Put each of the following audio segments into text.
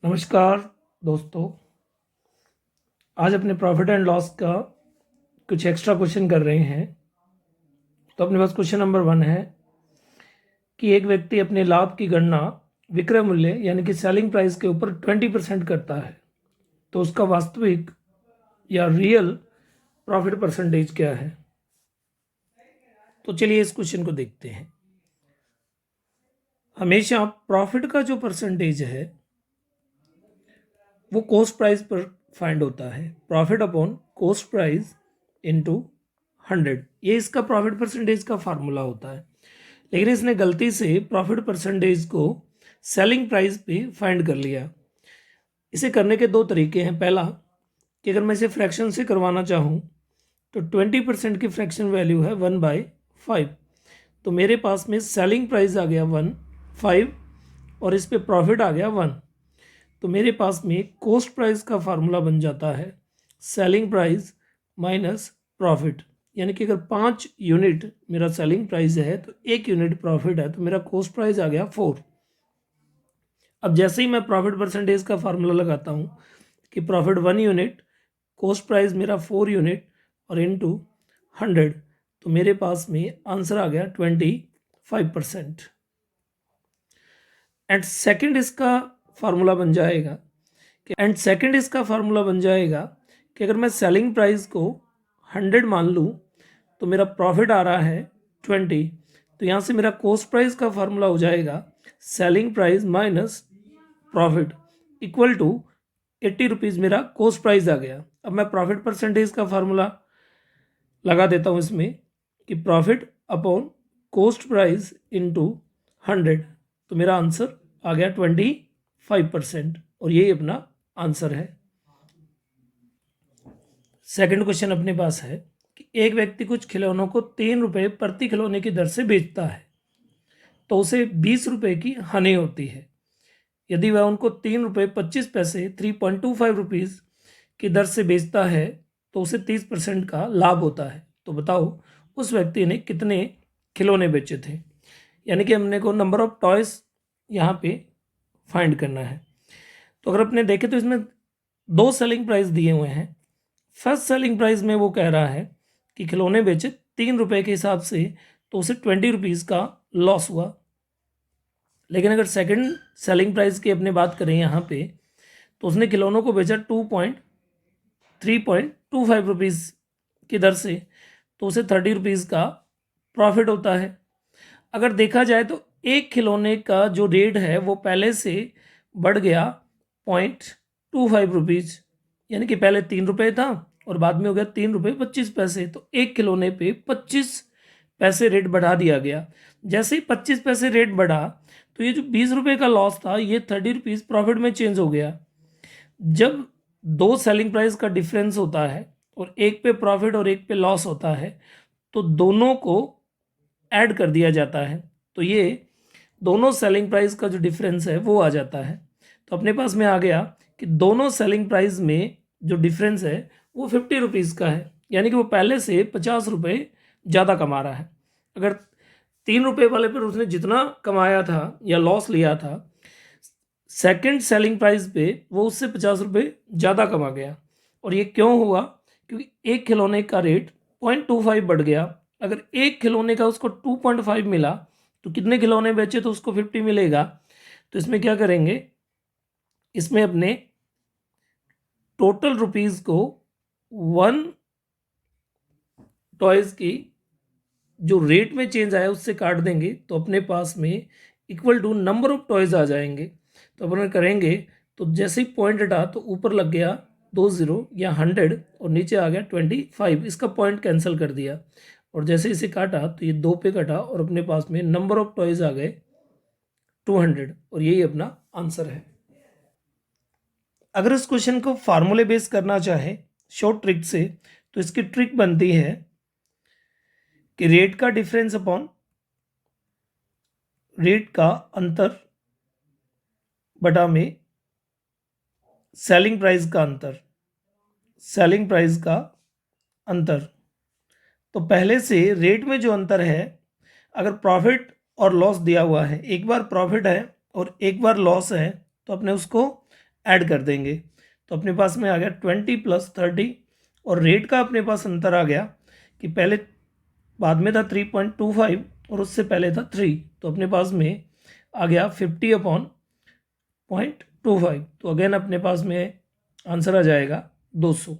नमस्कार दोस्तों। आज अपने प्रॉफिट एंड लॉस का कुछ एक्स्ट्रा क्वेश्चन कर रहे हैं। तो अपने पास क्वेश्चन नंबर 1 है कि एक व्यक्ति अपने लाभ की गणना विक्रय मूल्य यानी कि सेलिंग प्राइस के ऊपर 20% करता है, तो उसका वास्तविक या रियल प्रॉफिट परसेंटेज क्या है। तो चलिए इस क्वेश्चन को देखते हैं। हमेशा प्रॉफिट का जो परसेंटेज है वो कॉस्ट प्राइस पर फाइंड होता है। Profit upon cost price into 100, ये इसका प्रॉफिट परसेंटेज का फार्मूला होता है। लेकिन इसने गलती से प्रॉफिट परसेंटेज को सेलिंग प्राइस पे फाइंड कर लिया। इसे करने के दो तरीके हैं। पहला कि अगर मैं इसे फ्रैक्शन से करवाना चाहूँ तो 20% की फ्रैक्शन वैल्यू है 1/5, तो मेरे पास में सेलिंग प्राइस आ गया 5 और इस पे प्रॉफिट आ गया 1। तो मेरे पास में कॉस्ट प्राइस का फार्मूला बन जाता है सेलिंग प्राइस माइनस प्रॉफिट, यानी कि अगर 5 यूनिट मेरा सेलिंग प्राइस है तो 1 यूनिट प्रॉफिट है, तो मेरा कॉस्ट प्राइस आ गया 4। अब जैसे ही मैं प्रॉफिट परसेंटेज का फार्मूला लगाता हूँ कि प्रॉफिट 1 यूनिट, कॉस्ट प्राइस मेरा 4 यूनिट और इनटू 100, तो मेरे पास में आंसर आ गया 25%। एंड सेकंड इसका फार्मूला बन जाएगा कि अगर मैं सेलिंग प्राइस को 100 मान लूँ तो मेरा प्रॉफिट आ रहा है 20, तो यहाँ से मेरा कॉस्ट प्राइस का फार्मूला हो जाएगा selling price minus profit equal to 80 rupees मेरा कॉस्ट प्राइस आ गया। अब मैं प्रॉफिट परसेंटेज का फार्मूला लगा देता हूँ इसमें कि profit upon cost price into 100, तो मेरा आंसर आ गया 25% और यही अपना आंसर है। सेकंड क्वेश्चन अपने पास है कि एक व्यक्ति कुछ खिलौनों को 3 रुपये प्रति खिलौने की दर से बेचता है, तो उसे 20 रुपये की हानि होती है। यदि वह उनको 3 रुपये 25 पैसे 3.25 रुपीज़ की दर से बेचता है तो उसे 30% का लाभ होता है। तो बताओ उस व्यक्ति ने कितने खिलौने बेचे थे। यानी कि हमने को नंबर ऑफ टॉयज यहाँ पे फाइंड करना है। तो अगर अपने देखें तो इसमें दो सेलिंग प्राइस दिए हुए हैं। फर्स्ट सेलिंग प्राइस में वो कह रहा है कि खिलौने बेचे 3 रुपये के हिसाब से, तो उसे 20 रुपीज़ का लॉस हुआ। लेकिन अगर सेकंड सेलिंग प्राइस की अपने बात करें यहाँ पे, तो उसने खिलौनों को बेचा 3.25 रुपीज़ की दर से, तो उसे 30 रुपीज़ का प्रॉफिट होता है। अगर देखा जाए तो एक खिलौने का जो रेट है वो पहले से बढ़ गया 0.25 रुपीज़, यानी कि पहले 3 रुपये था और बाद में हो गया 3 रुपये 25 पैसे, तो एक खिलौने पे 25 पैसे रेट बढ़ा दिया गया। जैसे ही 25 पैसे रेट बढ़ा तो ये जो 20 रुपये का लॉस था ये 30 रुपीज़ प्रॉफिट में चेंज हो गया। जब दो सेलिंग प्राइस का डिफरेंस होता है और एक पे प्रॉफिट और एक पे लॉस होता है तो दोनों को ऐड कर दिया जाता है, तो ये दोनों सेलिंग प्राइस का जो डिफरेंस है वो आ जाता है। तो अपने पास में आ गया कि दोनों सेलिंग प्राइस में जो डिफरेंस है वो 50 रुपीज़ का है, यानी कि वो पहले से 50 रुपये ज़्यादा कमा रहा है। अगर 3 रुपये वाले पर उसने जितना कमाया था या लॉस लिया था, सेकंड सेलिंग प्राइस पे वो उससे 50 रुपये ज़्यादा कमा गया। और ये क्यों हुआ? क्योंकि एक खिलौने का रेट 0.25 बढ़ गया। अगर एक खिलौने का उसको 2.5 मिला तो कितने खिलौने बेचे तो उसको 50 मिलेगा। तो इसमें क्या करेंगे, इसमें अपने टोटल रुपीज़ को 1 टॉयज़ की जो रेट में चेंज आया उससे काट देंगे, तो अपने पास में equal to number of toys आ जाएंगे। तो अपन करेंगे तो जैसे ही पॉइंट हटा तो ऊपर लग गया 20 या 100 और नीचे आ गया 25, इसका पॉइंट कैंसिल कर दिया और जैसे इसे काटा तो ये 2 पे कटा और अपने पास में नंबर ऑफ टॉयज़ आ गए 200 और यही अपना आंसर है। अगर इस क्वेश्चन को फार्मूले बेस करना चाहे शॉर्ट ट्रिक से, तो इसकी ट्रिक बनती है कि रेट का डिफरेंस अपॉन रेट का अंतर बटा में सेलिंग प्राइस का अंतर, सेलिंग प्राइस का अंतर। तो पहले से रेट में जो अंतर है, अगर प्रॉफिट और लॉस दिया हुआ है, एक बार प्रॉफिट है और एक बार लॉस है, तो अपने उसको ऐड कर देंगे तो अपने पास में आ गया 20 + 30 और रेट का अपने पास अंतर आ गया कि पहले बाद में था 3.25 और उससे पहले था 3, तो अपने पास में आ गया 50/0.25। तो अगेन अपने पास में आंसर आ जाएगा 200।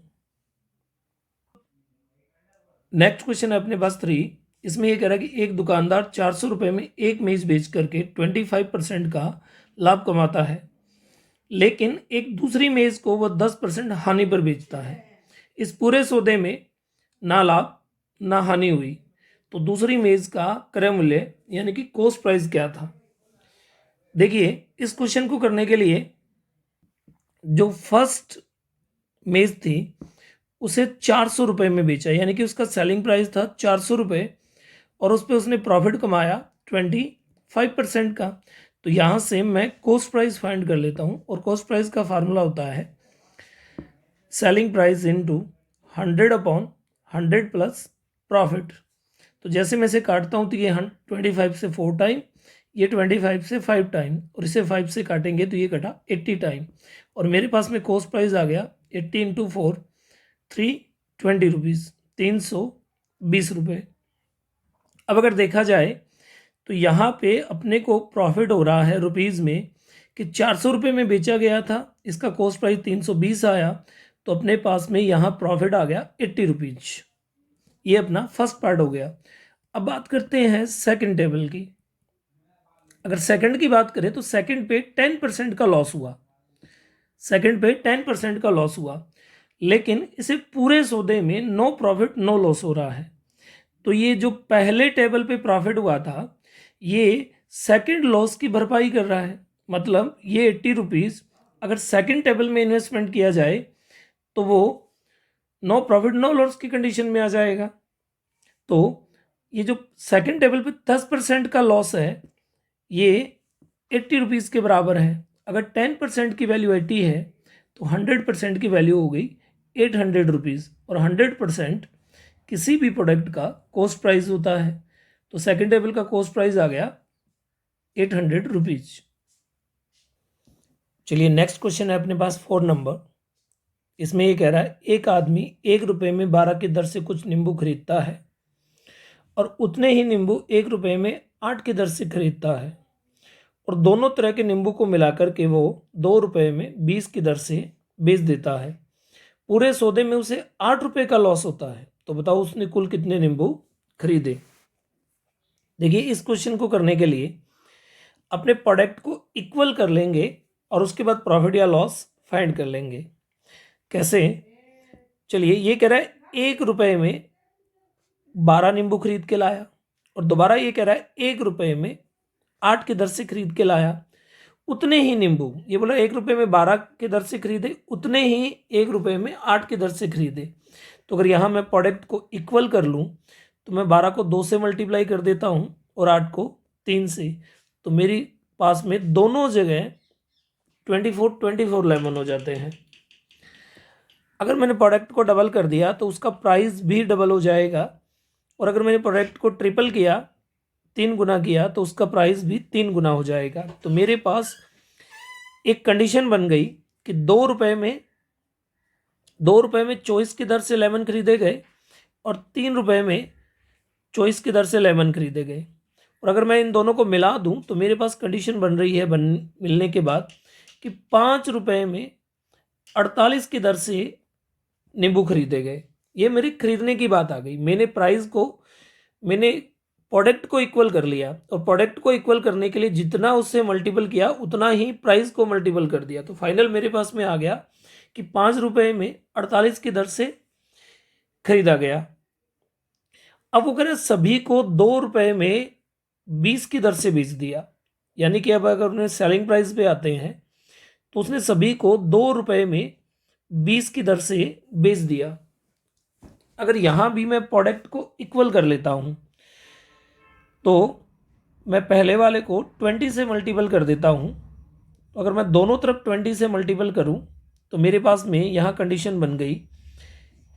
नेक्स्ट क्वेश्चन है अपने पास 3। इसमें यह कह रहा है कि एक दुकानदार 400 रुपये में एक मेज बेच करके 25% का लाभ कमाता है, लेकिन एक दूसरी मेज को वह 10% हानि पर बेचता है। इस पूरे सौदे में ना लाभ ना हानि हुई, तो दूसरी मेज का क्रय मूल्य यानी कि कॉस्ट प्राइस क्या था। देखिए इस क्वेश्चन को करने के लिए जो फर्स्ट मेज थी उसे 400 रुपये में बेचा, यानी कि उसका सेलिंग प्राइस था 400 रुपये और उस पर उसने प्रॉफिट कमाया 25% का। तो यहाँ से मैं कॉस्ट प्राइस फाइंड कर लेता हूँ और कॉस्ट प्राइस का फार्मूला होता है selling price into 100/100 plus profit. तो जैसे मैं इसे काटता हूँ तो ये 25 से 4 टाइम, ये 25 से 5 टाइम और इसे 5 से काटेंगे तो ये कटा 80 टाइम और मेरे पास में कॉस्ट प्राइस आ गया 80 × 4 320 रुपीज़, 320 रुपये। अब अगर देखा जाए तो यहाँ पे अपने को प्रॉफिट हो रहा है रुपीज़ में कि 400 रुपये में बेचा गया था, इसका कॉस्ट प्राइस 320 आया, तो अपने पास में यहाँ प्रॉफिट आ गया 80 रुपीज़। ये अपना फर्स्ट पार्ट हो गया। अब बात करते हैं सेकंड टेबल की। अगर सेकंड की बात करें तो सेकंड पे 10% का लॉस हुआ, सेकंड पे 10% का लॉस हुआ, लेकिन इसे पूरे सौदे में नो प्रॉफिट नो लॉस हो रहा है। तो ये जो पहले टेबल पे प्रॉफिट हुआ था ये सेकंड लॉस की भरपाई कर रहा है। मतलब ये 80 रुपीज़ अगर सेकंड टेबल में इन्वेस्टमेंट किया जाए तो वो नो प्रॉफिट नो लॉस की कंडीशन में आ जाएगा। तो ये जो सेकंड टेबल पे 10% का लॉस है ये 80 रुपीज़ के बराबर है। अगर 10% की वैल्यू 80 है तो 100% की वैल्यू हो गई 800 रुपीज़ और 100% किसी भी प्रोडक्ट का कॉस्ट प्राइस होता है। तो सेकंड टेबल का कॉस्ट प्राइस आ गया 800 रुपीज़। चलिए नेक्स्ट क्वेश्चन है अपने पास 4 नंबर। इसमें ये कह रहा है एक आदमी 1 रुपये में 12 की दर से कुछ नींबू खरीदता है और उतने ही नींबू 1 रुपये में 8 की दर से खरीदता है और दोनों तरह के नींबू को मिलाकर के वो 2 रुपये में 20 की दर से बेच देता है। पूरे सौदे में उसे 8 रुपये का लॉस होता है, तो बताओ उसने कुल कितने नींबू खरीदे। देखिए इस क्वेश्चन को करने के लिए अपने प्रोडक्ट को इक्वल कर लेंगे और उसके बाद प्रॉफिट या लॉस फाइंड कर लेंगे। कैसे? चलिए ये कह रहा है 1 रुपये में 12 नींबू खरीद के लाया और दोबारा ये कह रहा है 1 रुपये में 8 की दर से खरीद के लाया। उतने ही नींबू, ये बोला 1 रुपये में 12 की दर से खरीदे, उतने ही 1 रुपये में 8 की दर से खरीदे। तो अगर यहाँ मैं प्रोडक्ट को इक्वल कर लूँ तो मैं 12 को 2 से मल्टीप्लाई कर देता हूँ और 8 को 3 से, तो मेरी पास में दोनों जगह 24 लेमन हो जाते हैं। अगर मैंने प्रोडक्ट को डबल कर दिया तो उसका प्राइस भी डबल हो जाएगा और अगर मैंने प्रोडक्ट को ट्रिपल किया, 3 गुना किया, तो उसका प्राइस भी 3 गुना हो जाएगा। तो मेरे पास एक कंडीशन बन गई कि 2 रुपये में चॉइस की दर से लेमन खरीदे गए और 3 रुपये में चॉइस की दर से लेमन खरीदे गए। और अगर मैं इन दोनों को मिला दूं तो मेरे पास कंडीशन बन रही है मिलने के बाद कि 5 रुपये में 48 की दर से नींबू खरीदे गए। ये मेरी खरीदने की बात आ गई। मैंने प्रोडक्ट को इक्वल कर लिया और प्रोडक्ट को इक्वल करने के लिए जितना उससे मल्टीपल किया उतना ही प्राइस को मल्टीपल कर दिया। तो फाइनल मेरे पास में आ गया कि 5 रुपये में 48 की दर से खरीदा गया। अब वो कह रहे सभी को 2 रुपये में 20 की दर से बेच दिया, यानी कि अब अगर उन्हें सेलिंग प्राइस पे आते हैं तो उसने सभी को 2 रुपये में 20 की दर से बेच दिया। अगर यहाँ भी मैं प्रोडक्ट को इक्वल कर लेता हूँ तो मैं पहले वाले को 20 से मल्टीपल कर देता हूँ। तो अगर मैं दोनों तरफ 20 से मल्टीपल करूँ तो मेरे पास में यहाँ कंडीशन बन गई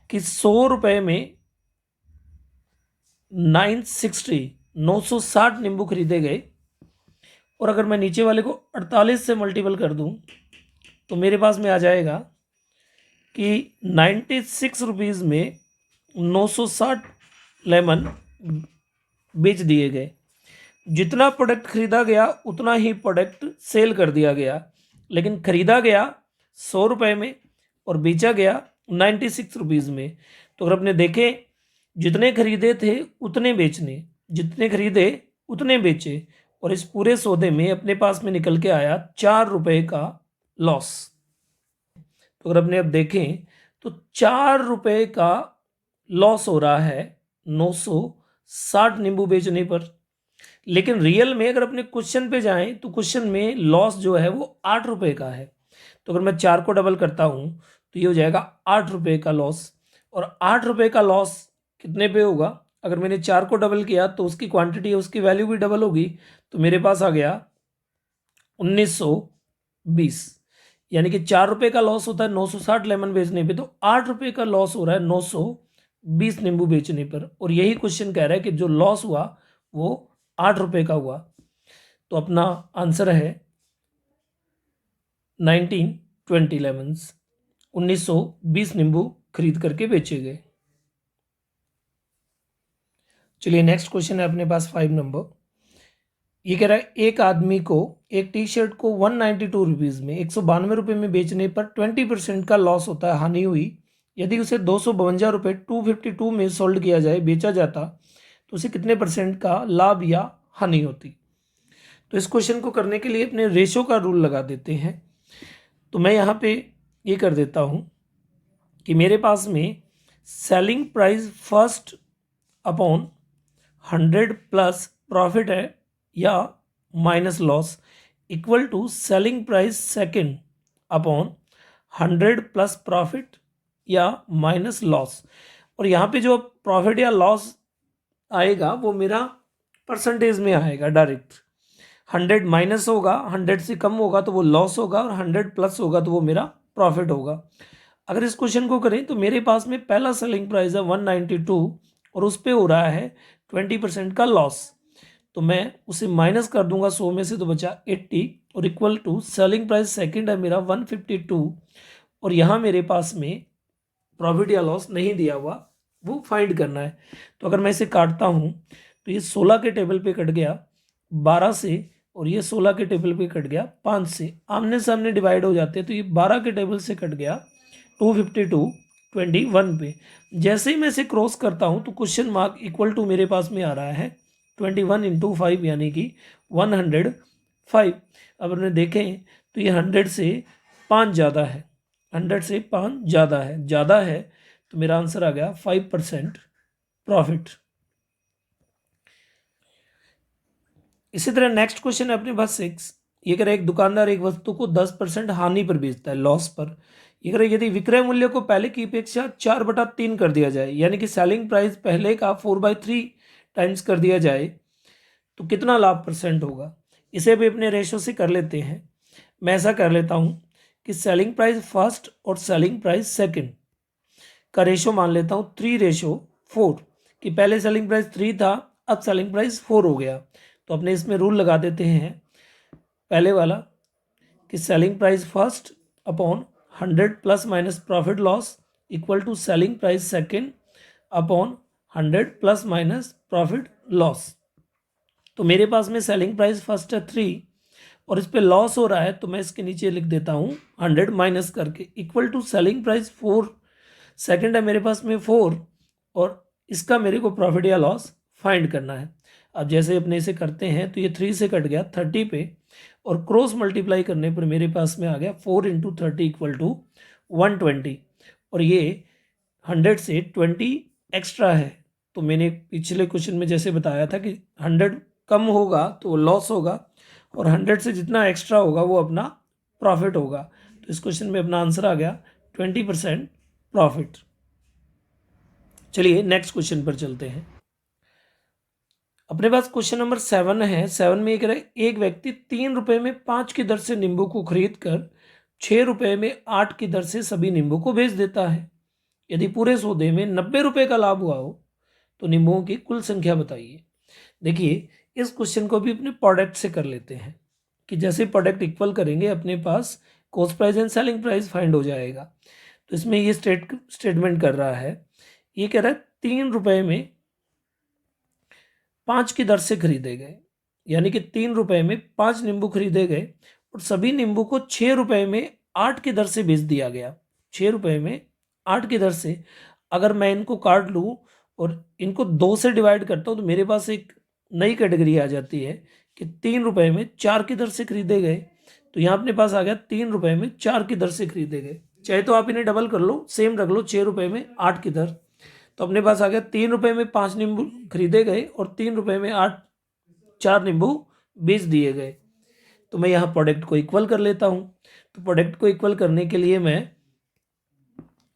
कि 100 रुपये में 960 नींबू खरीदे गए और अगर मैं नीचे वाले को 48 से मल्टीपल कर दूँ तो मेरे पास में आ जाएगा कि 96 रुपीज़ में 960 लेमन बेच दिए गए। जितना प्रोडक्ट खरीदा गया उतना ही प्रोडक्ट सेल कर दिया गया, लेकिन खरीदा गया 100 रुपये में और बेचा गया 96 रुपीज़ में। तो अगर अपने देखें, जितने खरीदे थे उतने बेचने, जितने खरीदे उतने बेचे, और इस पूरे सौदे में अपने पास में निकल के आया 4 रुपये का लॉस। तो अगर अपने अब देखें तो 4 रुपये का लॉस हो रहा है 960 नींबू बेचने पर। लेकिन रियल में अगर अपने क्वेश्चन पे जाएं तो क्वेश्चन में लॉस जो है वो 8 रुपये का है। तो अगर मैं 4 को डबल करता हूँ तो ये हो जाएगा 8 रुपये का लॉस। और 8 रुपये का लॉस कितने पे होगा? अगर मैंने 4 को डबल किया तो उसकी क्वांटिटी, उसकी वैल्यू भी डबल होगी। तो मेरे पास आ गया 1920। यानी कि 4 रुपये का लॉस होता है 960 लेमन बेचने पे, तो 8 रुपये का लॉस हो रहा है 920 नींबू बेचने पर। और यही क्वेश्चन कह रहा है कि जो लॉस हुआ वो 8 रुपये का हुआ। तो अपना आंसर है 1920 लेमन्स, 1920 नींबू खरीद करके बेचे गए। चलिए नेक्स्ट क्वेश्चन है अपने पास 5 नंबर। ये कह रहा है एक आदमी को एक टी शर्ट को 192 रुपीज़ में 192 रुपये में बेचने पर 20% का लॉस होता है, हानि हुई। यदि उसे 252 रुपये 252 में सोल्ड किया जाए, बेचा जाता, तो उसे कितने % का लाभ या हानि होती? तो इस क्वेश्चन को करने के लिए अपने रेशो का रूल लगा देते हैं। तो मैं यहाँ पे ये कर देता हूँ कि मेरे पास में selling price first upon 100 plus profit है या minus loss equal to selling price second upon 100 plus profit या माइनस लॉस। और यहाँ पे जो प्रॉफिट या लॉस आएगा वो मेरा परसेंटेज में आएगा डायरेक्ट। 100 माइनस होगा, 100 से कम होगा तो वो लॉस होगा, और 100 प्लस होगा तो वो मेरा प्रॉफिट होगा। अगर इस क्वेश्चन को करें तो मेरे पास में पहला सेलिंग प्राइस है 192 और उस पर हो रहा है 20% का लॉस। तो मैं उसे माइनस कर दूंगा 100 में से, तो बचा 80 और equal to selling price second है मेरा 152 और यहाँ मेरे पास में प्रॉफिट या लॉस नहीं दिया हुआ, वो फाइंड करना है। तो अगर मैं इसे काटता हूँ तो ये 16 के टेबल पे कट गया 12 से, और ये 16 के टेबल पे कट गया 5 से, आमने सामने डिवाइड हो जाते हैं। तो ये 12 के टेबल से कट गया 252 21 पे। जैसे ही मैं इसे क्रॉस करता हूँ तो क्वेश्चन मार्क इक्वल टू मेरे पास में आ रहा है 21 इंटू 5 यानी कि 105। अब हमने देखें तो ये 100 से 5 ज़्यादा है, 100 से 5 ज़्यादा है तो मेरा आंसर आ गया 5% प्रॉफिट। इसी तरह नेक्स्ट क्वेश्चन है अपने पास 6। ये कह रहा है एक दुकानदार एक वस्तु को 10% हानि पर बेचता है, लॉस पर। ये कह रहा है यदि विक्रय मूल्य को पहले की अपेक्षा 4/3 कर दिया जाए, यानी कि सेलिंग प्राइस पहले का 4/3 टाइम्स कर दिया जाए, तो कितना लाभ % होगा? इसे भी अपने रेशो से कर लेते हैं। मैं ऐसा कर लेता हूँ कि सेलिंग प्राइस फर्स्ट और सेलिंग प्राइस सेकंड का रेशो मान लेता हूँ 3:4, कि पहले सेलिंग प्राइस 3 था, अब सेलिंग प्राइस 4 हो गया। तो अपने इसमें रूल लगा देते हैं पहले वाला कि selling price first upon 100 plus minus profit loss equal to selling price second upon 100 plus minus profit loss. तो मेरे पास में सेलिंग प्राइस फर्स्ट है 3 और इस पे लॉस हो रहा है, तो मैं इसके नीचे लिख देता हूँ 100 माइनस करके equal to selling price 4, second है मेरे पास में 4 और इसका मेरे को प्रॉफिट या लॉस फाइंड करना है। अब जैसे अपने इसे करते हैं तो ये 3 से कट गया 30 पे, और क्रॉस मल्टीप्लाई करने पर मेरे पास में आ गया 4 इंटू 30 इक्वल टू 120, और ये 100 से 20 एक्स्ट्रा है। तो मैंने पिछले क्वेश्चन में जैसे बताया था कि 100 कम होगा तो लॉस होगा और 100 से जितना एक्स्ट्रा होगा वो अपना प्रॉफिट होगा। तो इस क्वेश्चन में अपना आंसर आ गया 20% प्रॉफिट। चलिए नेक्स्ट क्वेश्चन पर चलते हैं। अपने पास क्वेश्चन नंबर 7 है। 7 में ये कह रहा है एक व्यक्ति 3 रुपये में 5 की दर से नींबू को खरीद कर 6 रुपये में 8 की दर से सभी नींबू को बेच देता है। यदि पूरे सौदे में 90 रुपये का लाभ हुआ हो तो नींबुओं की कुल संख्या बताइए। देखिए इस क्वेश्चन को भी अपने प्रोडक्ट से कर लेते हैं कि जैसे प्रोडक्ट इक्वल करेंगे अपने पास cost price and selling price find हो जाएगा। तो इसमें ये स्टेटमेंट कर रहा है, ये कह रहा है 3 रुपये में 5 की दर से खरीदे गए, यानी कि 3 रुपये में 5 नींबू खरीदे गए और सभी नींबू को 6 रुपये में 8 की दर से बेच दिया गया। 6 रुपये में 8 की दर से अगर मैं इनको काट लूँ और इनको 2 से डिवाइड करता हूँ तो मेरे पास एक नई कैटेगरी आ जाती है कि 3 रुपये में 4 की दर से खरीदे गए। तो यहाँ अपने पास आ गया 3 रुपये में 4 की दर से खरीदे गए। चाहे तो आप इन्हें डबल कर लो, सेम रख लो, 6 रुपये में 8 की दर। तो अपने पास आ गया 3 रुपये में 5 नींबू खरीदे गए और 3 रुपये में 4 नींबू बेच दिए गए। तो मैं यहाँ प्रोडक्ट को इक्वल कर लेता हूँ। तो प्रोडक्ट को इक्वल करने के लिए मैं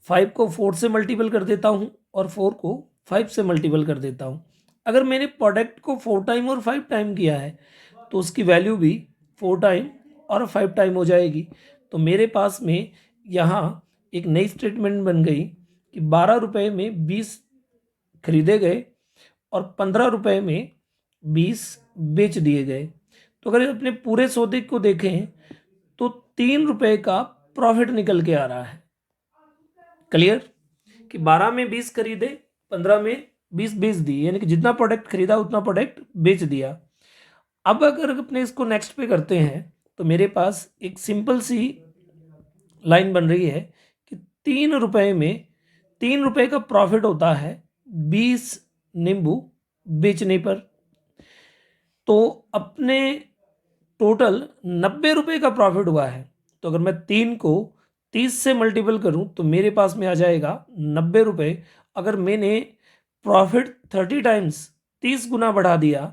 5 को 4 से मल्टीपल कर देता हूँ और 4 को 5 से मल्टीपल कर देता हूँ। अगर मैंने प्रोडक्ट को 4 टाइम और 5 टाइम किया है तो उसकी वैल्यू भी 4 टाइम और 5 टाइम हो जाएगी। तो मेरे पास में यहाँ एक नई स्टेटमेंट बन गई कि 12 रुपये में 20 खरीदे गए और 15 रुपये में 20 बेच दिए गए। तो अगर अपने पूरे सौदे को देखें तो 3 रुपये का प्रॉफिट निकल के आ रहा है। क्लियर कि 12 में 20 खरीदे, 15 में 20 बेच दिए, यानी कि जितना प्रोडक्ट खरीदा उतना प्रोडक्ट बेच दिया। अब अगर अपने इसको नेक्स्ट पे करते हैं तो मेरे पास एक सिंपल सी लाइन बन रही है कि 3 रुपये में 3 रुपये का प्रॉफिट होता है 20 नींबू बेचने पर। तो अपने टोटल 90 रुपये का प्रॉफिट हुआ है। तो अगर मैं 3 को 30 से मल्टीपल करूं तो मेरे पास में आ जाएगा 90 रुपये। अगर मैंने प्रॉफिट 30 टाइम्स 30 गुना बढ़ा दिया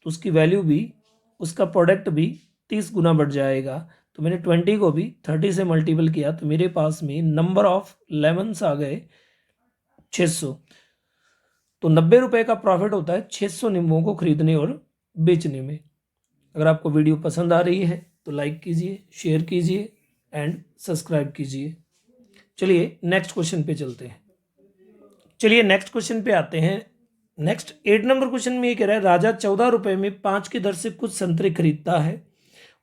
तो उसकी वैल्यू भी, उसका प्रोडक्ट भी 30 गुना बढ़ जाएगा। तो मैंने 20 को भी 30 से मल्टीपल किया तो मेरे पास में नंबर ऑफ लेमन्स आ गए 600। तो 90 रुपये का प्रॉफिट होता है 600 नींबुओं को खरीदने और बेचने में। अगर आपको वीडियो पसंद आ रही है तो लाइक कीजिए, शेयर कीजिए एंड सब्सक्राइब कीजिए। चलिए नेक्स्ट क्वेश्चन पे चलते हैं। चलिए नेक्स्ट क्वेश्चन पे आते हैं। नेक्स्ट 8 नंबर क्वेश्चन में ये कह रहा है, राजा 14 रुपये में 5 की दर से कुछ संतरे खरीदता है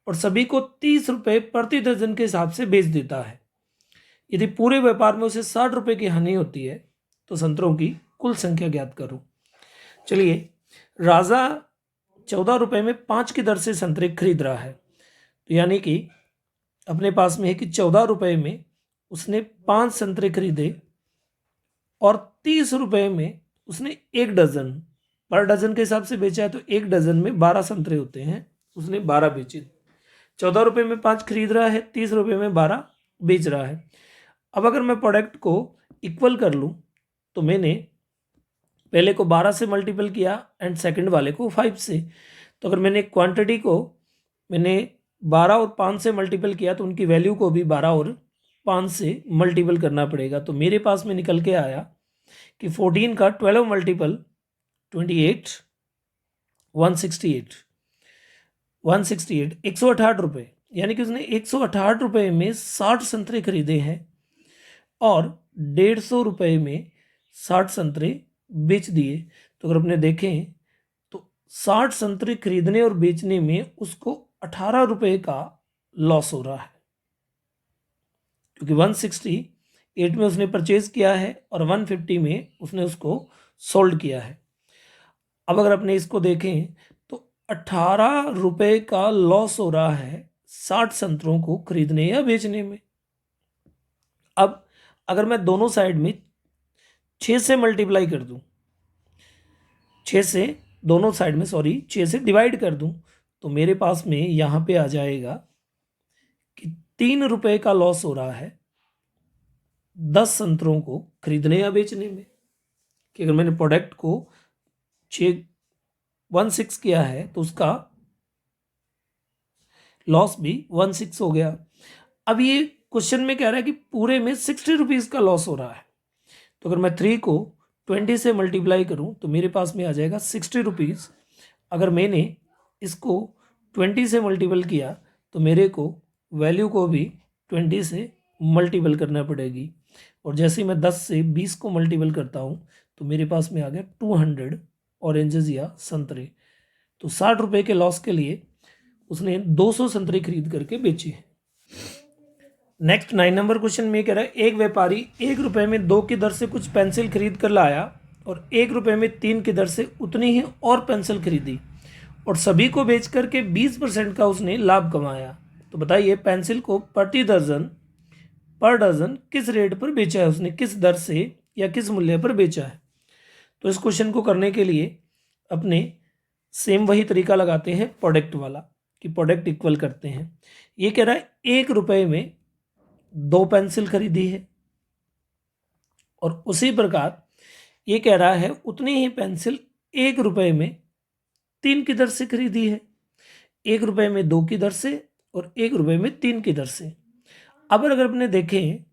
और सभी को 30 रुपये प्रति दर्जन के हिसाब से बेच देता है। यदि पूरे व्यापार में उसे 60 रुपये की हानि होती है तो संतरों की कुल संख्या ज्ञात करो। चलिए, राजा 14 रुपये में 5 की दर से संतरे खरीद रहा है, तो यानी कि अपने पास में है कि 14 रुपये में उसने 5 संतरे खरीदे और 30 रुपये में उसने 1 डजन, पर डजन के हिसाब से बेचा है तो 1 डजन में 12 संतरे होते हैं, उसने 12 बेचे। 14 रुपये में 5 खरीद रहा है, 30 रुपये में 12 बेच रहा है। अब अगर मैं प्रोडक्ट को इक्वल कर लूँ तो मैंने पहले को 12 से मल्टीपल किया एंड सेकंड वाले को 5 से। तो अगर मैंने क्वांटिटी को मैंने 12 और 5 से मल्टीपल किया तो उनकी वैल्यू को भी 12 और 5 से मल्टीपल करना पड़ेगा। तो मेरे पास में निकल के आया कि 14 का 12 मल्टीपल 28, 168, 168 रुपये, यानी कि उसने 168 रुपये में 60 संतरे खरीदे हैं और 150 रुपये में 60 संतरे बेच दिए। तो अगर अपने देखें तो 60 संतरे खरीदने और बेचने में उसको 18 रुपये का लॉस हो रहा है, क्योंकि 168 में उसने परचेज किया है और 150 में उसने उसको सोल्ड किया है। अब अगर अपने इसको देखें तो 18 रुपये का लॉस हो रहा है 60 संतरों को खरीदने या बेचने में। अब अगर मैं दोनों साइड में 6 से मल्टीप्लाई कर दूं, 6 से दोनों साइड में 6 से डिवाइड कर दूं तो मेरे पास में यहाँ पे आ जाएगा कि 3 रुपये का लॉस हो रहा है 10 संतरों को खरीदने या बेचने में। कि अगर मैंने प्रोडक्ट को 16 किया है तो उसका लॉस भी 16 हो गया। अब ये क्वेश्चन में कह रहा है कि पूरे में 60 रुपीज़ का लॉस हो रहा है। तो अगर मैं 3 को 20 से मल्टीप्लाई करूं तो मेरे पास में आ जाएगा 60 रुपीज़। अगर मैंने इसको 20 से मल्टीपल किया तो मेरे को वैल्यू को भी 20 से मल्टीपल करना पड़ेगी। और जैसे ही मैं 10 से 20 को मल्टीपल करता हूँ तो मेरे पास में आ गया 200 ऑरेंजेस या संतरे। तो 60 रुपये के लॉस के लिए उसने 200 संतरे खरीद करके बेचे हैं। नेक्स्ट 9 नंबर क्वेश्चन में कह रहा है एक व्यापारी 1 रुपये में 2 की दर से कुछ पेंसिल खरीद कर लाया और 1 रुपये में 3 की दर से उतनी ही और पेंसिल खरीदी और सभी को बेच करके 20% का उसने लाभ कमाया। तो बताइए पेंसिल को पर डजन किस रेट पर बेचा है उसने, किस दर से या किस मूल्य पर बेचा है। तो इस क्वेश्चन को करने के लिए अपने सेम वही तरीका लगाते हैं प्रोडक्ट वाला कि प्रोडक्ट इक्वल करते हैं। ये कह रहा है 1 रुपये में 2 पेंसिल खरीदी है और उसी प्रकार ये कह रहा है उतनी ही पेंसिल 1 रुपये में 3 की दर से खरीदी है, 1 रुपये में 2 की दर से और 1 रुपये में 3 की दर से। अब अगर अपने देखें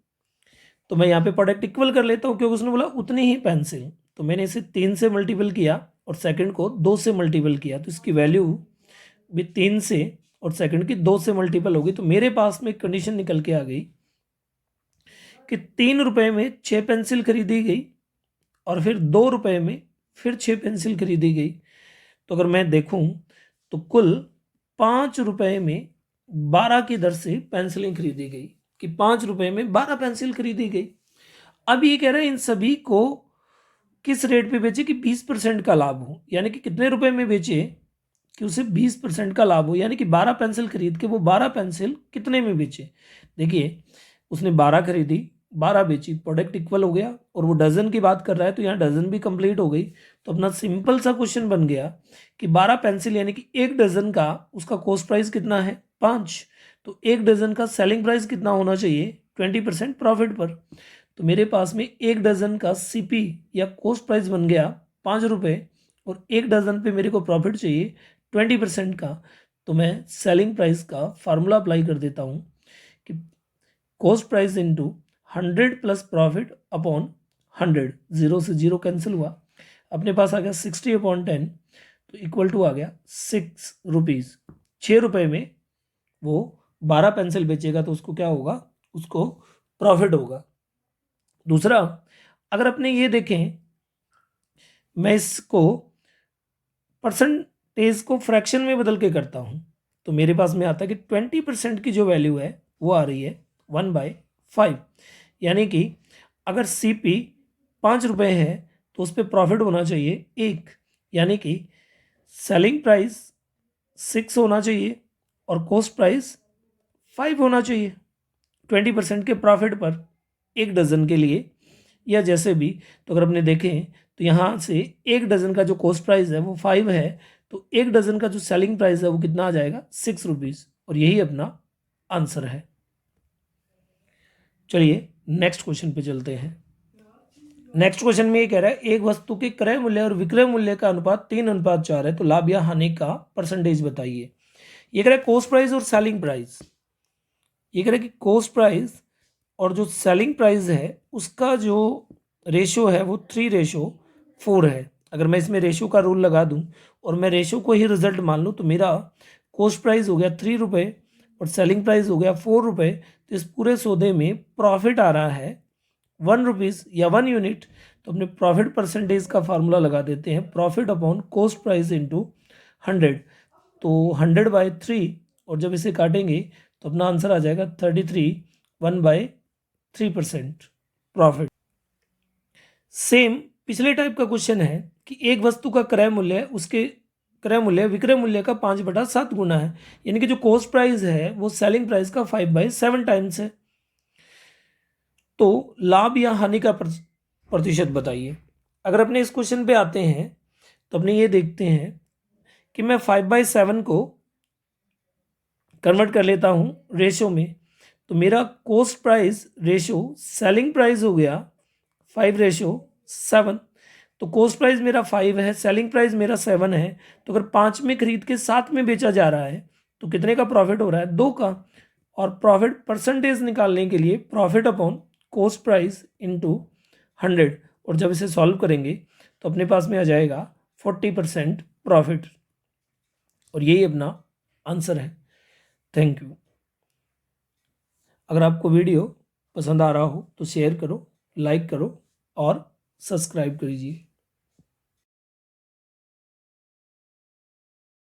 तो मैं यहाँ पे प्रोडक्ट इक्वल कर लेता हूँ क्योंकि उसने बोला उतनी ही पेंसिल, तो मैंने इसे 3 से मल्टीपल किया और सेकंड को 2 से मल्टीपल किया, तो इसकी वैल्यू भी 3 से और सेकंड की 2 से मल्टीपल होगी। तो मेरे पास में एक कंडीशन निकल के आ गई कि 3 रुपये में 6 पेंसिल खरीदी गई और फिर 2 रुपये में फिर 6 पेंसिल खरीदी गई। तो अगर मैं देखूं तो कुल 5 रुपये में 12 की दर से पेंसिलें खरीदी गई कि 5 रुपये में 12 पेंसिल खरीदी गई। अब ये कह रहे हैं इन सभी को किस रेट पे बेचे कि 20% का लाभ हो, यानी कि कितने रुपए में बेचे कि उसे 20% का लाभ हो, यानी कि 12 पेंसिल खरीद के वो 12 पेंसिल कितने में बेचे। देखिए उसने 12 खरीदी 12 बेची, प्रोडक्ट इक्वल हो गया और वो डजन की बात कर रहा है तो यहाँ डजन भी कंप्लीट हो गई। तो अपना सिंपल सा क्वेश्चन बन गया कि 12 पेंसिल यानी कि एक डजन का उसका कॉस्ट प्राइस कितना है 5, तो एक डजन का सेलिंग प्राइस कितना होना चाहिए 20% प्रॉफिट पर। तो मेरे पास में एक डजन का सीपी या कॉस्ट प्राइस बन गया 5 रुपये और एक डजन पे मेरे को प्रॉफिट चाहिए 20% का। तो मैं सेलिंग प्राइस का फार्मूला अप्लाई कर देता हूँ कि cost price into 100 plus profit upon 100, 0 से 0 कैंसिल हुआ, अपने पास आ गया 60/10, तो इक्वल टू आ गया 6 रुपीज़। 6 रुपये में वो 12 पेंसिल बेचेगा तो उसको क्या होगा, उसको प्रॉफिट होगा। दूसरा अगर अपने ये देखें मैं इसको परसेंटेज को फ्रैक्शन में बदल के करता हूँ तो मेरे पास में आता है कि 20% की जो वैल्यू है वो आ रही है 1/5, यानी कि अगर सीपी 5 रुपये है तो उस पर प्रॉफिट होना चाहिए 1, यानी कि सेलिंग प्राइस 6 होना चाहिए और कॉस्ट प्राइस 5 होना चाहिए 20% के प्रॉफिट पर एक डजन के लिए या जैसे भी। तो अगर अपने देखें तो यहाँ से एक डजन का जो कॉस्ट प्राइस है वो 5 है, तो एक डजन का जो सेलिंग प्राइस है वो कितना आ जाएगा 6 रुपीज़, और यही अपना आंसर है। चलिए नेक्स्ट क्वेश्चन पे चलते हैं। नेक्स्ट क्वेश्चन में ये कह रहा है एक वस्तु के क्रय मूल्य और विक्रय मूल्य का अनुपात 3:4 है, तो लाभ या हानि का परसेंटेज बताइए। ये कह रहा है कॉस्ट प्राइस और सेलिंग प्राइस, ये कह रहा है कि कॉस्ट प्राइस और जो सेलिंग प्राइस है उसका जो रेशो है वो 3:4 है। अगर मैं इसमें रेशो का रूल लगा दूं और मैं रेशो को ही रिजल्ट मान लूं तो मेरा कॉस्ट प्राइस हो गया 3 रुपये और सेलिंग प्राइस हो गया 4 रुपये, तो इस पूरे सौदे में प्रॉफिट आ रहा है 1 रुपीज़ या 1 यूनिट। तो अपने प्रॉफिट परसेंटेज का फार्मूला लगा देते हैं, profit upon cost price into 100, तो 100/3 और जब इसे काटेंगे तो अपना आंसर आ जाएगा 33, 1/3% प्रॉफिट। सेम पिछले टाइप का क्वेश्चन है कि एक वस्तु का क्रय मूल्य उसके क्रय मूल्य विक्रय मूल्य का 5/7 गुना है, यानी कि जो कॉस्ट प्राइस है वो सेलिंग प्राइस का 5/7 टाइम्स है, तो लाभ या हानि का प्रतिशत बताइए। अगर अपने इस क्वेश्चन पे आते हैं तो अपने ये देखते हैं कि मैं 5/7 को कन्वर्ट कर लेता हूँ रेशो में, तो मेरा cost price ratio selling price हो गया 5:7, तो कॉस्ट प्राइस मेरा 5 है, सेलिंग प्राइस मेरा 7 है, तो अगर 5 में खरीद के 7 में बेचा जा रहा है तो कितने का प्रॉफिट हो रहा है 2 का। और प्रॉफिट परसेंटेज निकालने के लिए profit upon cost price into 100, और जब इसे सॉल्व करेंगे तो अपने पास में आ जाएगा 40% प्रॉफिट, और यही अपना आंसर है। Thank you. अगर आपको वीडियो पसंद आ रहा हो तो शेयर करो, लाइक करो और सब्सक्राइब करिए।